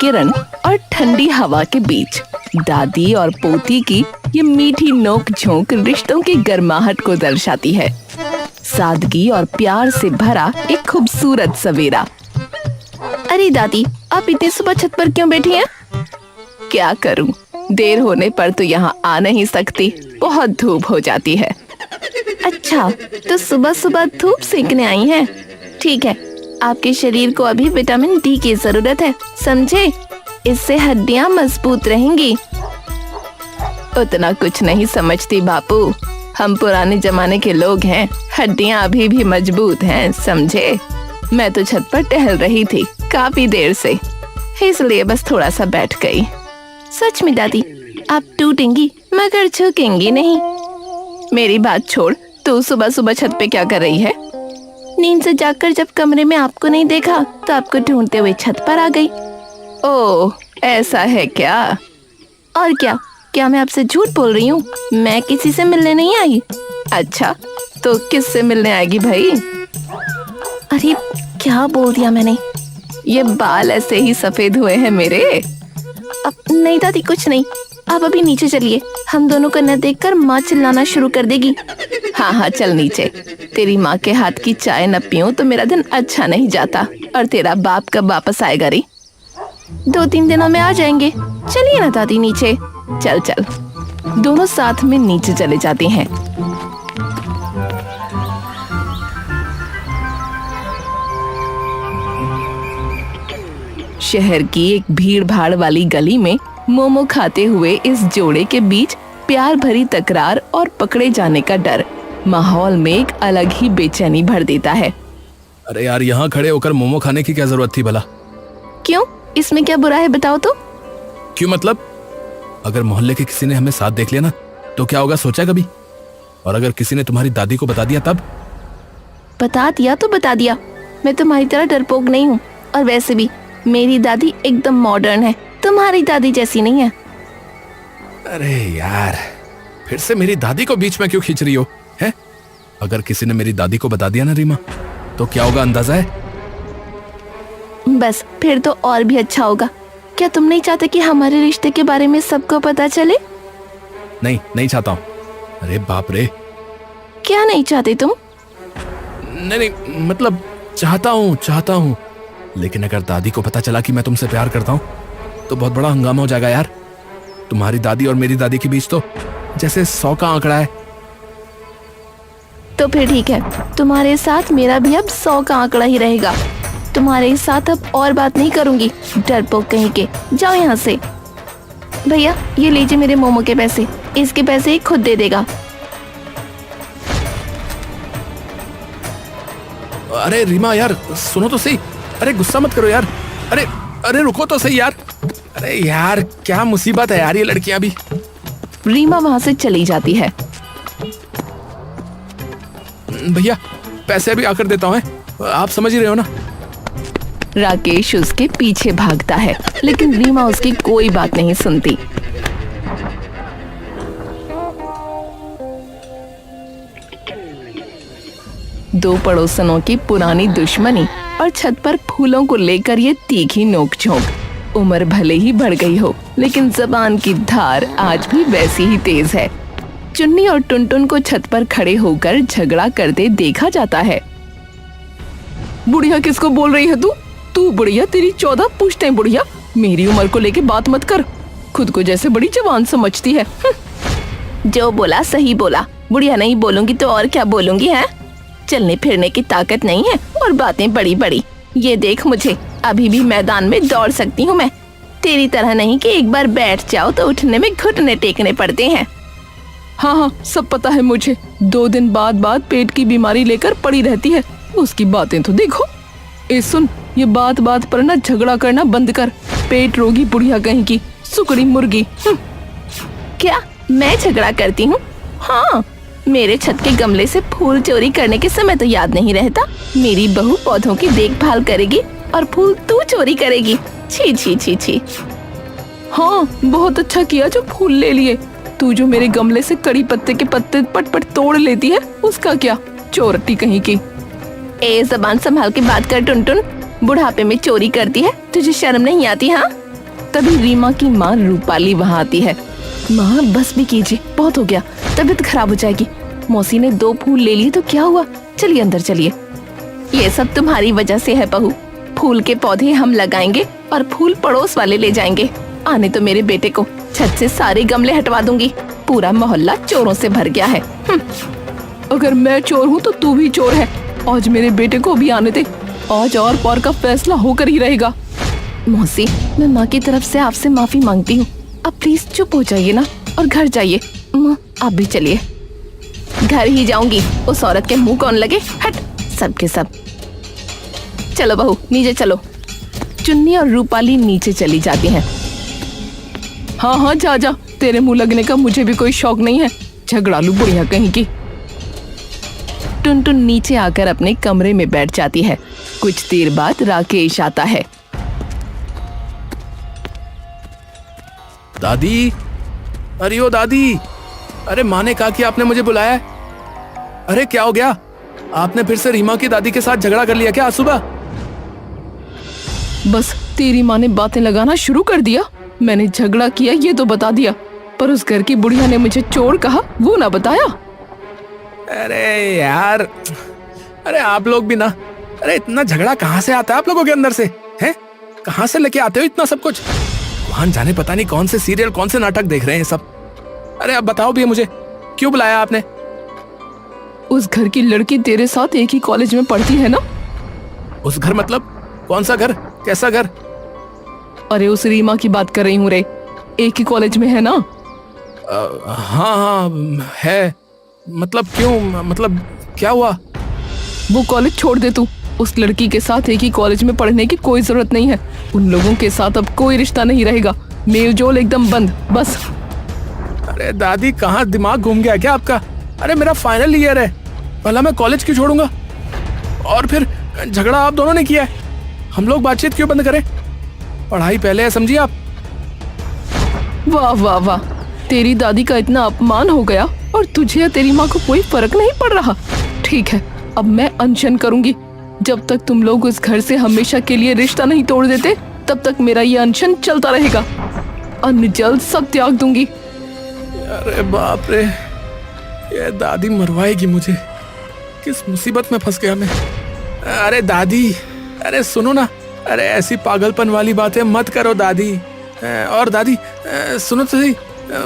किरण और ठंडी हवा के बीच दादी और पोती की ये मीठी नोक झोंक रिश्तों की गर्माहट को दर्शाती है। सादगी और प्यार से भरा एक खूबसूरत सवेरा। अरे दादी, आप इतनी सुबह छत पर क्यों बैठी हैं? क्या करूं, देर होने पर तो यहाँ आ नहीं सकती, बहुत धूप हो जाती है। अच्छा, तो सुबह सुबह धूप सेकने आई हैं? ठीक है, आपके शरीर को अभी विटामिन डी की जरूरत है, समझे? इससे हड्डियां मजबूत रहेंगी। उतना कुछ नहीं समझती बापू, हम पुराने जमाने के लोग हैं, हड्डियां अभी भी मजबूत हैं, समझे? मैं तो छत पर टहल रही थी काफी देर से, इसलिए बस थोड़ा सा बैठ गई। सच में दादी, आप टूटेंगी मगर झुकेंगी नहीं। मेरी बात छोड़, तू सुबह सुबह छत पे क्या कर रही है? नींद से जागकर जब कमरे में आपको नहीं देखा तो आपको ढूंढते हुए छत पर आ गई। ओह, ऐसा है क्या? और क्या मैं आपसे झूठ बोल रही हूँ? मैं किसी से मिलने नहीं आई। अच्छा, तो किससे मिलने आएगी भाई? अरे क्या बोल दिया मैंने? ये बाल ऐसे ही सफेद हुए हैं मेरे। अब नहीं दादी, कुछ नहीं, आप अभी नीचे चलिए, हम दोनों को न देखकर माँ चिल्लाना शुरू कर देगी। हाँ, चल नीचे। तेरी माँ के हाथ की चाय न पीऊं तो मेरा दिन अच्छा नहीं जाता। और तेरा बाप कब वापस आएगा रे? 2-3 दिनों में आ जाएंगे। चलिए ना दादी नीचे। चल। दोनों साथ में नीचे चले जाते हैं। शहर की एक भीड़ भाड़ वाली गली में मोमो खाते हुए इस जोड़े के बीच प्यार भरी तकरार और पकड़े जाने का डर माहौल में एक अलग ही बेचैनी भर देता है। अरे यार, यहाँ खड़े होकर मोमो खाने की क्या जरूरत थी भला? क्यों, इसमें क्या बुरा है बताओ तो? क्यों मतलब? अगर मोहल्ले के किसी ने हमें साथ देख लिया ना तो क्या होगा, सोचा कभी? और अगर किसी ने तुम्हारी दादी को बता दिया तब? बता दिया तो बता दिया, मैं तुम्हारी तरह डरपोक नहीं हूँ। और वैसे भी मेरी दादी एकदम मॉडर्न है, तुम्हारी दादी जैसी नहीं है। अरे यार, फिर से मेरी दादी को बीच में क्यों खींच रही हो? हैं? अगर किसी ने मेरी दादी को बता दिया ना रीमा, तो क्या होगा अंदाजा है? बस फिर तो और भी अच्छा होगा। क्या तुम नहीं चाहते कि हमारे रिश्ते के बारे में सबको पता चले? नहीं चाहता हूँ। अरे बाप रे। क्या नहीं चाहते तुम? नहीं, मतलब चाहता हूँ, लेकिन अगर दादी को पता चला कि मैं तुमसे प्यार करता हूँ तो बहुत बड़ा हंगामा हो जाएगा यार। तुम्हारी दादी और मेरी दादी के बीच तो जैसे 100 का आंकड़ा है। तो फिर ठीक है, तुम्हारे साथ मेरा भी अब 100 का आंकड़ा ही रहेगा। तुम्हारे साथ अब और बात नहीं करूंगी, डरपोक कहीं के। जाओ यहाँ से। भैया, ये लीजिए मेरे मोमो के पैसे, इसके पैसे ही खुद दे देगा। अरे रीमा यार, सुनो तो सही। अरे गुस्सा मत करो यार। अरे रुको तो सही यार। अरे यार, क्या मुसीबत है यार, ये लड़कियां भी। रीमा वहां से चली जाती है। भैया, पैसे भी आकर देता हूँ, आप समझ ही रहे हो ना। राकेश उसके पीछे भागता है, लेकिन रीमा उसकी कोई बात नहीं सुनती। दो पड़ोसनों की पुरानी दुश्मनी और छत पर फूलों को लेकर ये तीखी नोक-झोंक। उम्र भले ही बढ़ गई हो, लेकिन जबान की धार आज भी वैसी ही तेज है। चुन्नी और टुनटुन को छत पर खड़े होकर झगड़ा करते देखा जाता है। बुढ़िया किसको बोल रही है तू बुढ़िया, तेरी 14 पुश्तें बुढ़िया। मेरी उम्र को लेके बात मत कर, खुद को जैसे बड़ी जवान समझती है। जो बोला सही बोला, बुढ़िया नहीं बोलूंगी तो और क्या बोलूंगी है? चलने फिरने की ताकत नहीं है और बातें बड़ी बड़ी। ये देख मुझे, अभी भी मैदान में दौड़ सकती हूँ मैं, तेरी तरह नहीं कि एक बार बैठ जाओ तो उठने में घुटने टेकने पड़ते हैं। हाँ, सब पता है मुझे। 2 दिन बाद पेट की बीमारी लेकर पड़ी रहती है, उसकी बातें तो देखो। सुन, ये बात पर ना झगड़ा करना बंद कर। पेट रोगी बुढ़िया कहीं की, सुकड़ी मुर्गी। क्या मैं झगड़ा करती हूँ? हाँ, मेरे छत के गमले से फूल चोरी करने के समय तो याद नहीं रहता। मेरी बहू पौधों की देखभाल करेगी और फूल तू चोरी करेगी। छी। हाँ, बहुत अच्छा किया जो फूल ले लिए। तू जो मेरे गमले से कड़ी पत्ते के पत्ते पट तोड़ लेती है, उसका क्या? चोरटी कहीं की। जबान संभाल के बात कर टुनटुन, बुढ़ापे में चोरी करती है, तुझे शर्म नहीं आती? हाँ, तभी रीमा की माँ रूपाली वहाँ आती है। माँ बस भी कीजिए, बहुत हो गया, तबीयत खराब हो जाएगी। मौसी ने 2 फूल ले लिए तो क्या हुआ, चलिए अंदर चलिए। ये सब तुम्हारी वजह से है बहू। फूल के पौधे हम लगाएंगे और फूल पड़ोस वाले ले जाएंगे। आने तो मेरे बेटे को, छत से सारे गमले हटवा दूंगी। पूरा मोहल्ला चोरों से भर गया है। अगर मैं चोर हूँ तो तू भी चोर है। आज मेरे बेटे को भी आने दे, आज और पार का फैसला होकर ही रहेगा। मौसी, मैं माँ की तरफ से आपसे माफी मांगती हूँ। अब प्लीज चुप हो जाइए ना और घर जाइए। माँ आप भी चलिए। घर ही जाऊंगी, उस औरत के मुंह कौन लगे, हट सब के सब। चलो बहू नीचे चलो। चुन्नी और रूपाली नीचे चली जाती हैं। हाँ हाँ जा जा, तेरे मुंह लगने का मुझे भी कोई शौक नहीं है, झगड़ालू बुढ़िया कहीं की। टुनटुन नीचे आकर अपने कमरे में बैठ जाती है। कुछ देर बाद राकेश आता है। दादी, अरे ओ दादी, अरे माँ ने कहा कि आपने मुझे बुलाया है। अरे क्या हो गया, आपने फिर से रीमा की दादी के साथ झगड़ा कर लिया क्या आज सुबह? बस तेरी माँ ने बातें लगाना शुरू कर दिया। मैंने झगड़ा किया ये तो बता दिया, पर उस घर की बुढ़िया ने मुझे चोर कहा वो ना बताया। अरे यार, अरे आप लोग भी ना, अरे इतना झगड़ा कहाँ से आता है आप लोगों के अंदर से, हैं? कहाँ से लेके आते हो इतना सब कुछ? वहां जाने पता नहीं कौन से सीरियल, कौन से नाटक देख रहे हैं सब। अरे अब बताओ भी मुझे, क्यों बुलाया आपने? उस घर की लड़की तेरे साथ एक ही कॉलेज में पढ़ती है ना? उस घर मतलब कौन सा घर, कैसा घर? अरे उस रीमा की बात कर रही हूँ रे, एक ही कॉलेज में है ना? हाँ हाँ है। मतलब क्यों, मतलब क्या हुआ? वो कॉलेज छोड़ दे तू। उस लड़की के साथ एक ही कॉलेज में पढ़ने की कोई जरूरत नहीं है। उन लोगों के साथ अब कोई रिश्ता नहीं रहेगा, मेल जोल एकदम बंद, बस। अरे दादी, कहाँ दिमाग घूम गया क्या आपका? अरे मेरा फाइनल ईयर है, भला मैं कॉलेज क्यों छोड़ूंगा? और फिर झगड़ा आप दोनों ने किया है, हम लोग बातचीत क्यों बंद करें? पढ़ाई पहले है, समझिए आप। वाह वाह वाह, तेरी दादी का इतना अपमान हो गया और तुझे या तेरी माँ को कोई फर्क नहीं पड़ रहा। ठीक है, अब मैं अनशन करूंगी। जब तक तुम लोग उस घर से हमेशा के लिए रिश्ता नहीं तोड़ देते, तब तक मेरा ये अनशन चलता रहेगा। अन्न जल सब त्याग दूंगी। अरे बाप रे, ये दादी मरवाएगी मुझे। किस मुसीबत में फंस गया मैं। अरे दादी, अरे सुनो ना, अरे ऐसी पागलपन वाली बातें मत करो दादी। और दादी सुनो तो सही,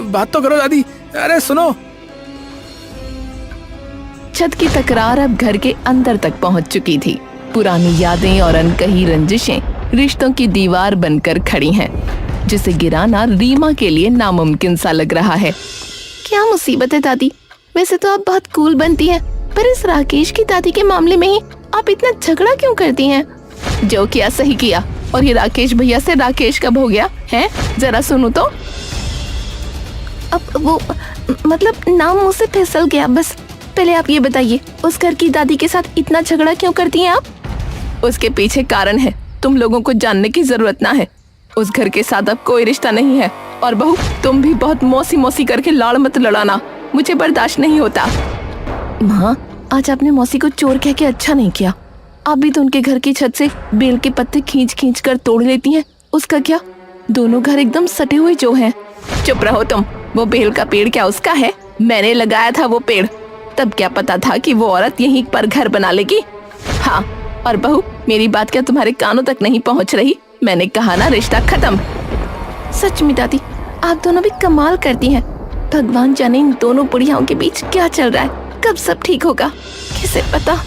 बात तो करो दादी, अरे सुनो। छत की तकरार अब घर के अंदर तक पहुंच चुकी थी। पुरानी यादें और अनकही रंजिशें रिश्तों की दीवार बनकर खड़ी हैं, जिसे गिराना रीमा के लिए नामुमकिन सा लग रहा है। क्या मुसीबत है दादी, वैसे तो आप बहुत कूल बनती हैं, पर इस राकेश की दादी के मामले में ही आप इतना झगड़ा क्यों करती हैं? जो किया सही किया, और ये राकेश भैया से राकेश कब हो गया है, जरा सुनो तो। अब वो मतलब नाम मुंह से फिसल गया बस। पहले आप ये बताइए, उस घर की दादी के साथ इतना झगड़ा क्यों करती हैं आप? उसके पीछे कारण है, तुम लोगों को जानने की जरूरत ना है। उस घर के साथ अब कोई रिश्ता नहीं है। और बहू, तुम भी बहुत मौसी मौसी करके लाड़ मत लड़ाना, मुझे बर्दाश्त नहीं होता। माँ, आज आपने मौसी को चोर कह के अच्छा नहीं किया। आप भी तो उनके घर की छत से बेल के पत्ते खींच खींच कर तोड़ लेती हैं। उसका क्या, दोनों घर एकदम सटे हुए जो हैं। चुप रहो तुम, वो बेल का पेड़ क्या उसका है? मैंने लगाया था वो पेड़, तब क्या पता था कि वो औरत यहीं पर घर बना लेगी। हाँ, और बहू, मेरी बात क्या तुम्हारे कानों तक नहीं पहुंच रही? मैंने कहा ना, रिश्ता खत्म। सच में दादी, आप दोनों भी कमाल करती हैं। भगवान जाने इन दोनों बुढ़ियाओं के बीच क्या चल रहा है, कब सब ठीक होगा, किसे पता।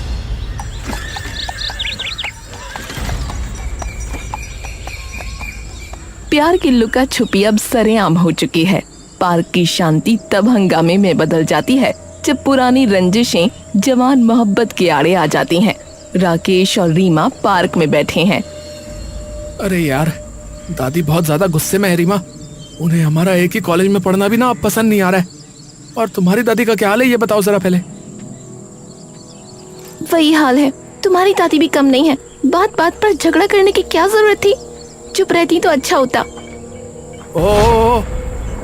प्यार की लुका छुपी अब सरेआम हो चुकी है। पार्क की शांति तब हंगामे में बदल जाती है जब पुरानी रंजिशें जवान मोहब्बत के आड़े आ जाती हैं। राकेश और रीमा पार्क में बैठे हैं। अरे यार, दादी बहुत ज्यादा गुस्से में है रीमा। उन्हें हमारा एक ही कॉलेज में पढ़ना भी ना अब पसंद नहीं आ रहा है। और तुम्हारी दादी का क्या हाल है, ये बताओ जरा पहले। वही हाल है, तुम्हारी दादी भी कम नहीं है। बात बात पर झगड़ा करने की क्या जरूरत थी, चुप रहती तो अच्छा होता। ओह,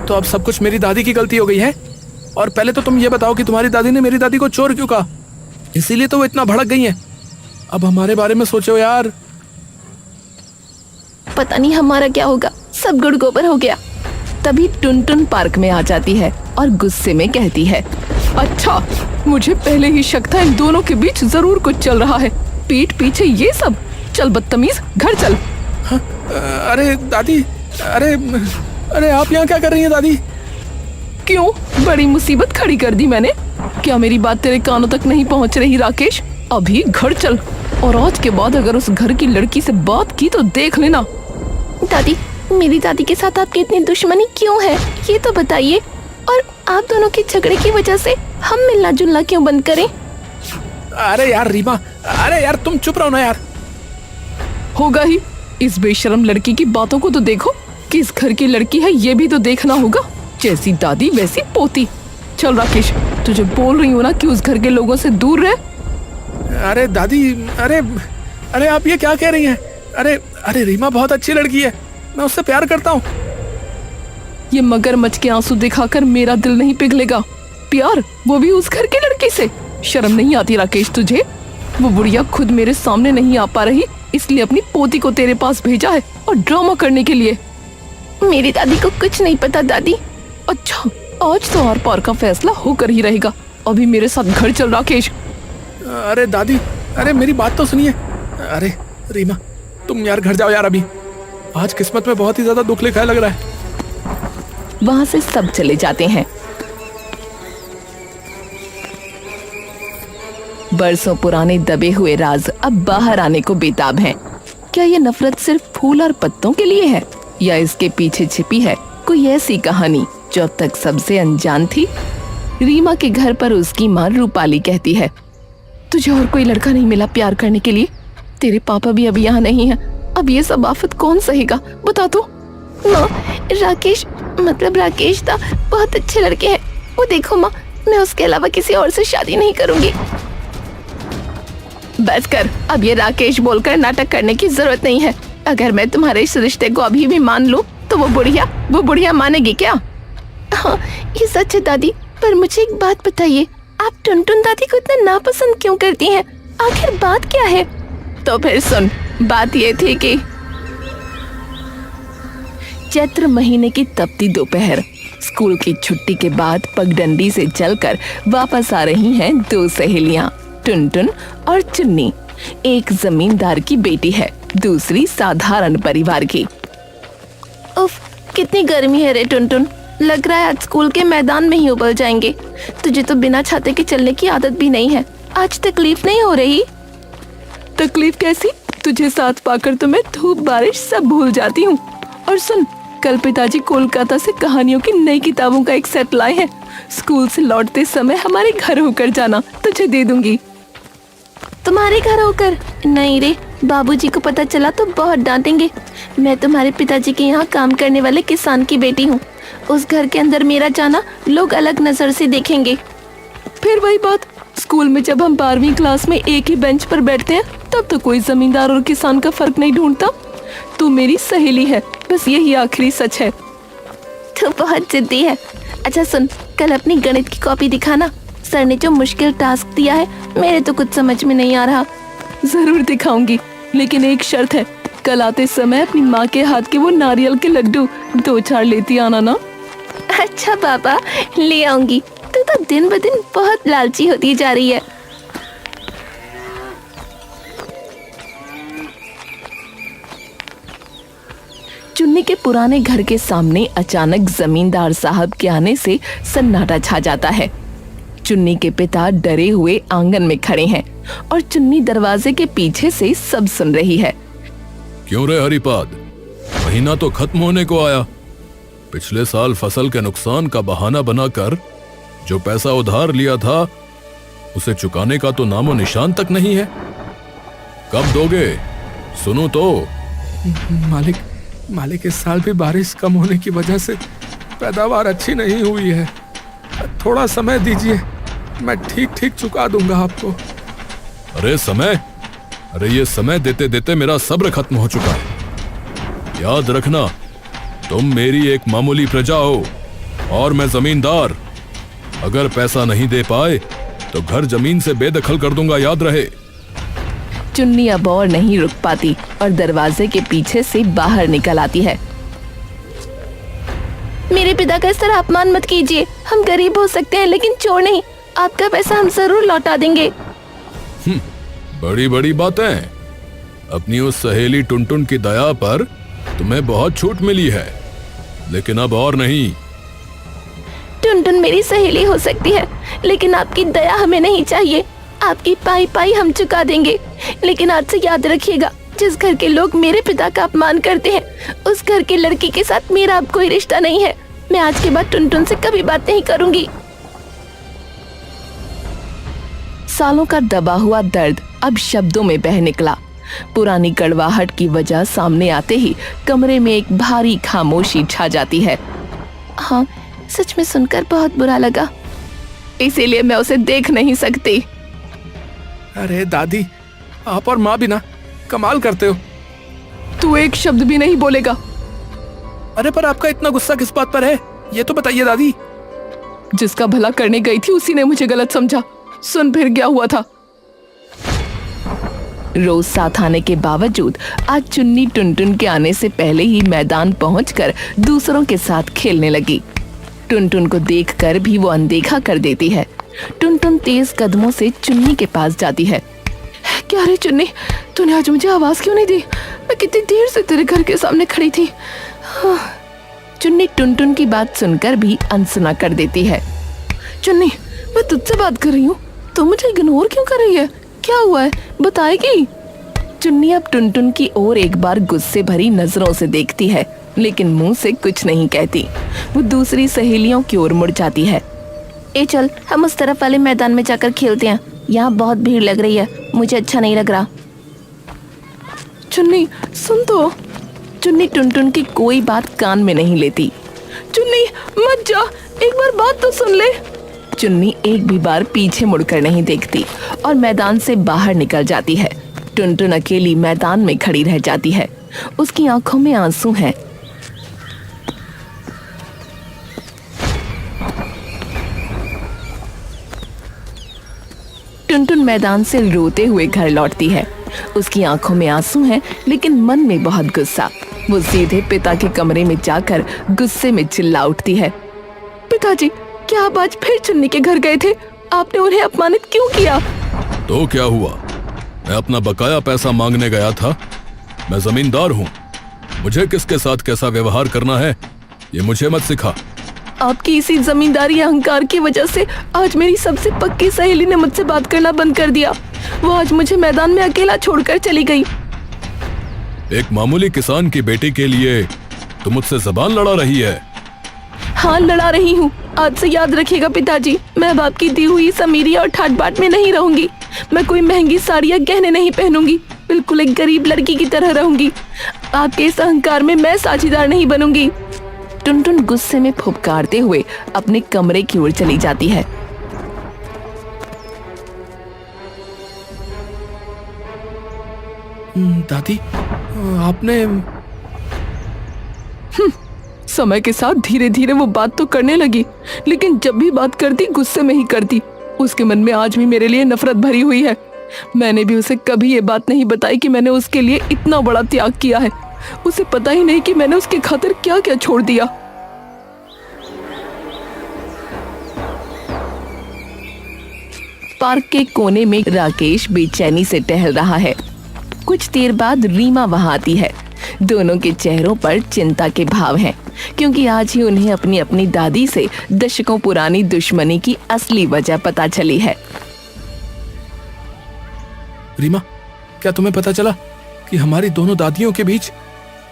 तो अब सब कुछ मेरी दादी की गलती हो गई है। और पहले तो तुम ये बताओ कि तुम्हारी दादी ने मेरी दादी को चोर क्यों कहा? इसीलिए तो वो इतना भड़क गई है। अब हमारे बारे में सोचो यार। पता नहीं हमारा क्या होगा, सब गुड़ गोबर हो गया। तभी टुनटुन पार्क में आ जाती है और गुस्से में कहती है, अच्छा, मुझे पहले ही शक था इन दोनों के बीच जरूर कुछ चल रहा है। पीठ पीछे ये सब। चल बदतमीज, घर चल। हाँ, अरे दादी, अरे आप यहाँ क्या कर रही हैं दादी? क्यों, बड़ी मुसीबत खड़ी कर दी मैंने? क्या मेरी बात तेरे कानों तक नहीं पहुँच रही राकेश? अभी घर चल, और आज के बाद अगर उस घर की लड़की से बात की तो देख लेना। दादी, मेरी दादी के साथ आपकी इतनी दुश्मनी क्यों है, ये तो बताइए। और आप दोनों के झगड़े की वजह से हम मिलना जुलना क्यों बंद करें? अरे यार रीमा, अरे यार तुम चुप रहो ना यार। होगा ही, इस बेशरम लड़की की बातों को तो देखो, किस घर की लड़की है ये भी तो देखना होगा। जैसी दादी वैसी पोती। चल राकेश, तुझे बोल रही हूँ ना कि उस घर के लोगों से दूर रह। अरे दादी, अरे आप ये क्या कह रही हैं? अरे रीमा बहुत अच्छी लड़की है, मैं उससे प्यार करता हूँ। ये मगरमच्छ के आंसू दिखाकर मेरा दिल नहीं पिघलेगा। प्यार, वो भी उस घर की लड़की से? शर्म नहीं आती राकेश तुझे? वो बुढ़िया खुद मेरे सामने नहीं आ पा रही, इसलिए अपनी पोती को तेरे पास भेजा है और ड्रामा करने के लिए। मेरी दादी को कुछ नहीं पता दादी। अच्छा, आज तो आर पार का फैसला होकर ही रहेगा। अभी मेरे साथ घर चल राकेश। अरे दादी, अरे मेरी बात तो सुनिए। अरे रीमा, तुम यार घर जाओ यार अभी। आज किस्मत में बहुत ही ज्यादा दुख लिखा है लग रहा है। वहाँ से सब चले जाते हैं। बरसों पुराने दबे हुए राज अब बाहर आने को बेताब हैं। क्या ये नफरत सिर्फ फूल और पत्तों के लिए है, या इसके पीछे छिपी है कोई ऐसी कहानी जो अब तक सबसे अनजान थी? रीमा के घर पर उसकी माँ रूपाली कहती है, तुझे और कोई लड़का नहीं मिला प्यार करने के लिए? तेरे पापा भी अभी यहाँ नहीं है, अब ये सब आफत कौन सहेगा, बता तो। माँ, राकेश था बहुत अच्छे लड़के हैं। वो देखो माँ, मैं उसके अलावा किसी और से शादी नहीं करूंगी। बस कर, अब ये राकेश बोलकर नाटक करने की जरूरत नहीं है। अगर मैं तुम्हारे इस रिश्ते को अभी भी मान लूं तो वो बुढ़िया मानेगी क्या? हाँ, ये सच है दादी, पर मुझे एक बात बताइए, आप टुनटुन दादी को इतना नापसंद क्यों करती हैं? आखिर बात क्या है? तो फिर सुन, बात ये थी कि चैत्र महीने की तपती दोपहर, स्कूल की छुट्टी के बाद पगडंडी से चलकर वापस आ रही हैं दो सहेलियां, टुनटुन और चुन्नी। एक जमींदार की बेटी है, दूसरी साधारण परिवार की। उफ, कितनी गर्मी है रे टुनटुन, लग रहा है आज स्कूल के मैदान में ही उबल जाएंगे। तुझे तो बिना छाते के चलने की आदत भी नहीं है, आज तकलीफ नहीं हो रही? तकलीफ कैसी? तुझे साथ पाकर तो मैं धूप बारिश सब भूल जाती हूँ। और सुन, कल पिताजी कोलकाता से कहानियों की नई किताबों का एक सेट लाए हैं। स्कूल से लौटते समय हमारे घर होकर जाना, तुझे दे दूंगी। तुम्हारे घर होकर? नहीं रे, बाबूजी को पता चला तो बहुत डांटेंगे। मैं तुम्हारे पिताजी के यहाँ काम करने वाले किसान की बेटी हूँ। उस घर के अंदर मेरा जाना लोग अलग नजर से देखेंगे। फिर वही बात, स्कूल में जब हम 12वीं क्लास में एक ही बेंच पर बैठते हैं तब तो कोई जमींदार और किसान का फर्क नहीं ढूंढता। तू मेरी सहेली है, बस यही आखिरी सच है। तू बहुत जिद्दी है। अच्छा सुन, कल अपनी गणित की कॉपी दिखाना। सर ने जो मुश्किल टास्क दिया है मेरे तो कुछ समझ में नहीं आ रहा। जरूर दिखाऊंगी, लेकिन एक शर्त है, कल आते समय अपनी माँ के हाथ के वो नारियल के लड्डू 2-4 लेती आना ना। अच्छा पापा, ले आऊंगी। तू तो दिन ब दिन बहुत लालची होती जा रही है। चुन्नी के पुराने घर के सामने अचानक जमींदार साहब के आने से सन्नाटा छा जाता है। चुन्नी के पिता डरे हुए आंगन में खड़े हैं और चुन्नी दरवाजे के पीछे से सब सुन रही है। क्यों रे हरिपाद, महीना तो खत्म होने को आया। पिछले साल फसल के नुकसान का बहाना बनाकर जो पैसा उधार लिया था उसे चुकाने का तो नामो निशान तक नहीं है। कब दोगे? सुनो तो। मालिक इस साल भी बारिश कम होने की वजह से पैदावार अच्छी नहीं हुई है। थोड़ा समय दीजिए, मैं ठीक चुका दूंगा आपको। अरे समय? अरे ये समय देते देते मेरा सब्र खत्म हो चुका है। याद रखना, तुम मेरी एक मामूली प्रजा हो और मैं जमींदार। अगर पैसा नहीं दे पाए तो घर जमीन से बेदखल कर दूंगा, याद रहे। चुन्नी अब और नहीं रुक पाती और दरवाजे के पीछे से बाहर निकल आती है। मेरे पिता का इस तरह अपमान मत कीजिए। हम गरीब हो सकते हैं लेकिन चोर नहीं। आपका पैसा हम जरूर लौटा देंगे। बड़ी बड़ी बातें। अपनी उस सहेली टुनटुन की दया पर तुम्हें बहुत छूट मिली है, लेकिन अब और नहीं। टुनटुन मेरी सहेली हो सकती है, लेकिन आपकी दया हमें नहीं चाहिए। आपकी पाई पाई हम चुका देंगे, लेकिन आज से याद रखिएगा, जिस घर के लोग मेरे पिता का अपमान करते हैं, उस घर की लड़की के साथ मेरा अब कोई रिश्ता नहीं है। मैं आज के बाद टुनटुन से कभी बात नहीं करूंगी। सालों का दबा हुआ दर्द अब शब्दों में बह निकला। पुरानी कड़वाहट की वजह सामने आते ही कमरे में एक भारी खामोशी छा जाती है। हाँ, सच में सुनकर बहुत बुरा लगा, इसीलिए मैं उसे देख नहीं सकती। अरे दादी, आप और माँ भी ना कमाल करते हो। तू एक शब्द भी नहीं बोलेगा। अरे पर आपका इतना गुस्सा किस बात पर है, ये तो बताइए दादी। जिसका भला करने गई थी उसी ने मुझे गलत समझा। सुन फिर क्या हुआ था। रोज साथ आने के बावजूद आज चुन्नी टुनटुन के आने से पहले ही मैदान पहुंचकर दूसरों के साथ खेलने लगी। टुनटुन को देखकर भी वो अनदेखा कर देती है। टुनटुन तेज कदमों से चुन्नी के पास जाती है। क्या रे चुन्नी, तूने आज मुझे आवाज क्यों नहीं दी? मैं कितनी देर से तेरे घर के सामने खड़ी थी। चुन्नी टुनटुन की बात सुनकर भी अनसुना कर देती है। चुन्नी, मैं तुझसे बात कर रही हूँ, तू मुझे इग्नोर क्यों कर रही है? क्या हुआ है, बताएगी? चुन्नी अब टुनटुन की ओर एक बार गुस्से भरी नजरों से देखती है, लेकिन मुंह से कुछ नहीं कहती। वो दूसरी सहेलियों की ओर मुड़ जाती है। ए चल, हम उस तरफ वाले मैदान में जाकर खेलते हैं। यहाँ बहुत भीड़ लग रही है, मुझे अच्छा नहीं लग रहा। चुन्नी सुन तो। चुन्नी टुनटुन की कोई बात कान में नहीं लेती। चुन्नी मत जा, एक बार बात तो सुन ले। चुन्नी एक भी बार पीछे मुड़कर नहीं देखती और मैदान से बाहर निकल जाती है। टुनटुन अकेली मैदान में खड़ी रह जाती है। उसकी आंखों में आंसू हैं। टुनटुन मैदान से रोते हुए घर लौटती है। उसकी आंखों में आंसू हैं, लेकिन मन में बहुत गुस्सा। वो सीधे पिता के कमरे में जाकर गुस्से में चिल्ला उठती है। पिताजी, क्या आप आज फिर चुन्नी के घर गए थे? आपने उन्हें अपमानित क्यों किया? तो क्या हुआ, मैं अपना बकाया पैसा मांगने गया था। मैं जमींदार हूँ, मुझे किसके साथ कैसा व्यवहार करना है ये मुझे मत सिखा। आपकी इसी जमींदारी अहंकार की वजह से आज मेरी सबसे पक्की सहेली ने मुझसे बात करना बंद कर दिया। वो आज मुझे मैदान में अकेला छोड़कर चली गई। एक मामूली किसान की बेटी के लिए तुम मुझसे जबान लड़ा रही है। हाँ, लड़ा रही हूँ। आज से याद रखिएगा पिताजी, मैं अब आपकी दी हुई समीरी और ठाट बाट में नहीं रहूंगी। मैं कोई महंगी साड़ी या गहने नहीं पहनूंगी, बिल्कुल एक गरीब लड़की की तरह रहूंगी। आपके इस अहंकार में मैं साझीदार नहीं बनूंगी। टुनटुन गुस्से में फुफकारते हुए अपने कमरे की ओर चली जाती है। दादी, आपने समय के साथ धीरे धीरे वो बात तो करने लगी, लेकिन जब भी बात करती गुस्से में ही करती। उसके मन में आज भी मेरे लिए नफरत भरी हुई है। मैंने भी उसे कभी ये बात नहीं बताई कि मैंने उसके लिए इतना बड़ा त्याग किया है। उसे पता ही नहीं कि मैंने उसकी खातिर क्या क्या छोड़ दिया। पार्क के कोने में राकेश बेचैनी से टहल रहा है। कुछ देर बाद रीमा वहां आती है। दोनों के चेहरों पर चिंता के भाव हैं, क्योंकि आज ही उन्हें अपनी अपनी दादी से दशकों पुरानी दुश्मनी की असली वजह पता चली है। रीमा, क्या तुम्हें पता चला कि हमारी दोनों दादियों के बीच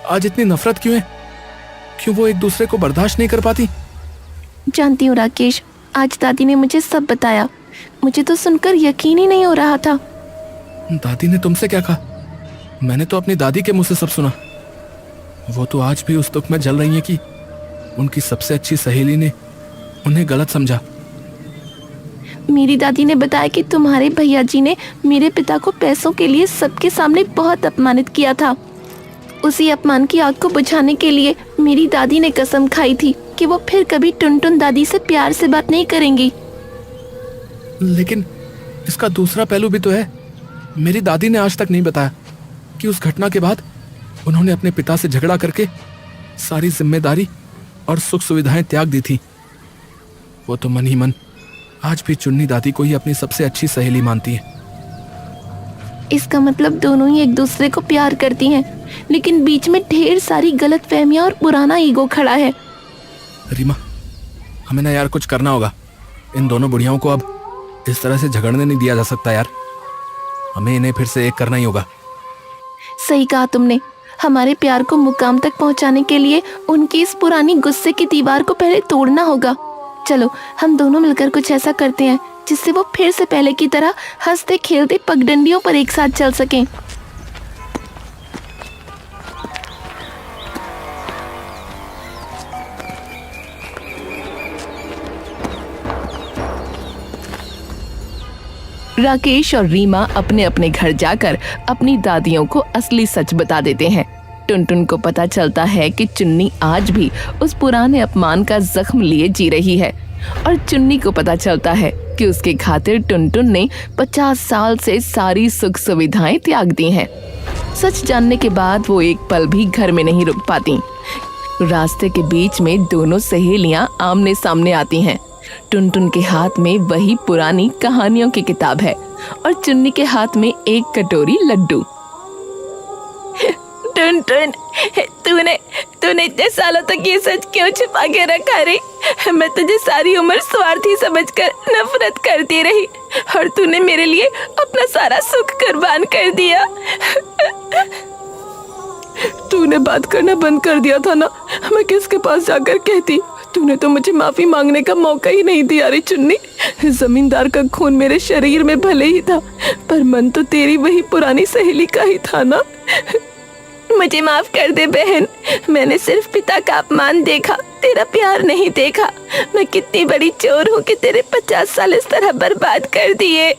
आज इतनी नफरत क्यों है? क्यों वो एक दूसरे को बर्दाश्त नहीं कर पाती? जानती हूँ राकेश, आज दादी ने मुझे सब बताया। मुझे तो सुनकर यकीन ही नहीं हो रहा था। दादी ने तुमसे क्या कहा? मैंने तो अपनी दादी के मुंह से सब सुना। वो तो आज भी उस दुख में जल रही है कि उनकी सबसे अच्छी सहेली ने उन्हें गलत समझा। मेरी दादी ने बताया कि तुम्हारे भैया जी ने मेरे पिता को पैसों के लिए सबके सामने बहुत अपमानित किया था। उसी अपमान की आग को बुझाने के लिए मेरी दादी ने कसम खाई थी कि वो फिर कभी टुनटुन दादी से प्यार से बात नहीं करेंगी। लेकिन इसका दूसरा पहलू भी तो है। मेरी दादी ने आज तक नहीं बताया कि उस घटना के बाद उन्होंने अपने पिता से झगड़ा करके सारी जिम्मेदारी और सुख सुविधाएं त्याग दी थी, वो तो मन ही मन आज भी चुन्नी दादी को ही अपनी सबसे अच्छी सहेली मानती है। इसका मतलब दोनों ही एक दूसरे को प्यार करती हैं, लेकिन बीच में ढेर सारी गलतफहमियां और पुराना ईगो खड़ा है। रीमा, हमें ना यार कुछ करना होगा। इन दोनों बुढ़ियाओं को अब इस तरह से झगड़ने नहीं दिया जा सकता यार। हमें इन्हें फिर से एक करना ही होगा। सही कहा तुमने। हमारे प्यार को मुकाम तक पहुंचाने के लिए उनकी इस पुरानी गुस्से की दीवार को पहले तोड़ना होगा। चलो हम दोनों मिलकर कुछ ऐसा करते हैं जिससे वो फिर से पहले की तरह हंसते खेलते पगडंडियों पर एक साथ चल सकें। राकेश और रीमा अपने अपने घर जाकर अपनी दादियों को असली सच बता देते हैं। टुनटुन को पता चलता है कि चुन्नी आज भी उस पुराने अपमान का जख्म लिए जी रही है, और चुन्नी को पता चलता है कि उसके खातिर टुनटुन ने 50 साल से सारी सुख सुविधाएं त्याग दी हैं। सच जानने के बाद वो एक पल भी घर में नहीं रुक पाती। रास्ते के बीच में दोनों सहेलियां आमने सामने आती हैं। टुनटुन के हाथ में वही पुरानी कहानियों की किताब है और चुन्नी के हाथ में एक कटोरी लड्डू। टुनटुन, तूने इतने सालों तक ये सच क्यों छुपा के रखा रे? मैं तुझे सारी उम्र स्वार्थी समझकर नफरत करती रही और तूने मेरे लिए अपना सारा सुख कुर्बान कर दिया। तूने बात करना बंद कर दिया था ना, मैं किसके पास जाकर कहती? तूने तो मुझे माफी मांगने का मौका ही नहीं दिया रे चुन्नी। जमींदार का खून मेरे शरीर में भले ही था, पर मन तो तेरी वही पुरानी सहेली का ही था ना। मुझे माफ कर दे बहन, मैंने सिर्फ पिता का अपमान देखा, तेरा प्यार नहीं देखा। मैं कितनी बड़ी चोर हूँ कि तेरे 50 साल इस तरह बर्बाद कर दिए।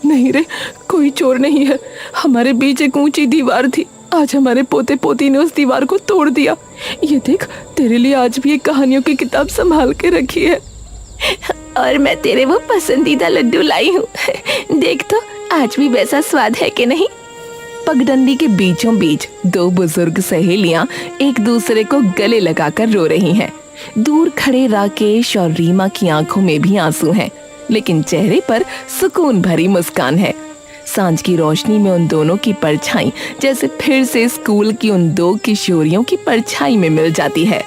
नहीं रे, कोई चोर नहीं है। हमारे बीच एक ऊंची दीवार थी, आज हमारे पोते पोती ने उस दीवार को तोड़ दिया। ये देख, तेरे लिए आज भी एक कहानियों की किताब संभाल के रखी है, और मैं तेरे वो पसंदीदा लड्डू लाई हूँ। देख तो आज भी वैसा स्वाद है कि नहीं। पगडंडी के बीचों बीच दो बुजुर्ग सहेलियां एक दूसरे को गले लगाकर रो रही हैं। दूर खड़े राकेश और रीमा की आंखों में भी आंसू हैं, लेकिन चेहरे पर सुकून भरी मुस्कान है। सांझ की रोशनी में उन दोनों की परछाई जैसे फिर से स्कूल की उन दो किशोरियों की परछाई में मिल जाती है।